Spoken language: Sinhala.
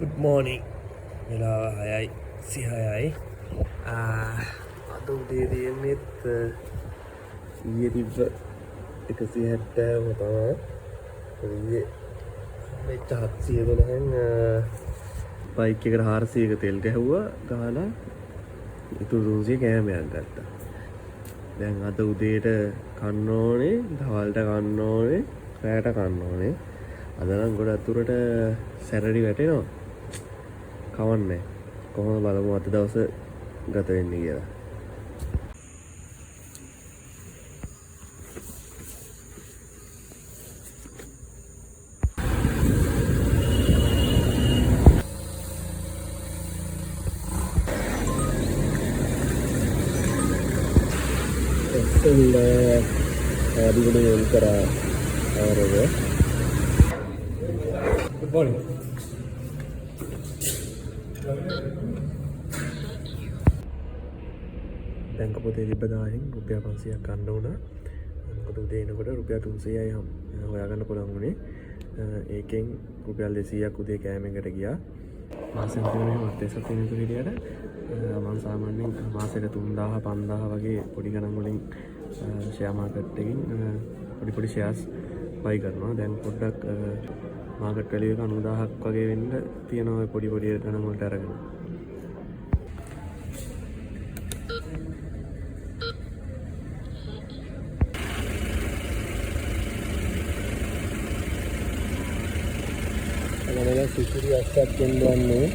good morning වෙලාව 6යි 36යි අද උදේ තියෙන්නේත් ඊයේ තිබ්බ 170ම තමයි ඊයේ මෙච්ච 712න් බයික් එකට 400ක තෙල් ගැහුවා ගහලා ඉතුරු 300 කෑමයක් ගත්තා. දැන් අද උදේට කන්න ඕනේ, දවල්ට කන්න ඕනේ, රැයට කන්න ඕනේ. අද නම් ගොඩ අතුරට සැරඩි වැටෙනවා. කවන්නේ. කොහොමද බලමු අද දවස ගත වෙන්නේ කියලා. අදිගුණ යොමු කරා ආරව. Good morning. බැංක පොතේ තිබ්බ 1000න් රුපියල් 500ක් ගන්න උනා. මොකද උදේ එනකොට රුපියල් 300යි හොයාගන්න පුළුවන් වුණේ. ඒකෙන් රුපියල් 200ක් උදේ කෑමකට ගියා. මාසෙන් තියෙන මත්තේසත් තියෙන විදියට මම සාමාන්‍යයෙන් මාසෙට 3000 5000 වගේ පොඩි ගණන් වලින් ෂෙයා මාකට් එකකින් පොඩි ෂෙයාර්ස් buy කරනවා. දැන් පොඩ්ඩක් මාකට් වැලියු එක 90000ක් වගේ වෙන්න තියෙනවා පොඩි ගණන් වලට අරගෙන. අනවල සිසිරි අස්සක් ගෙන්නන්නේ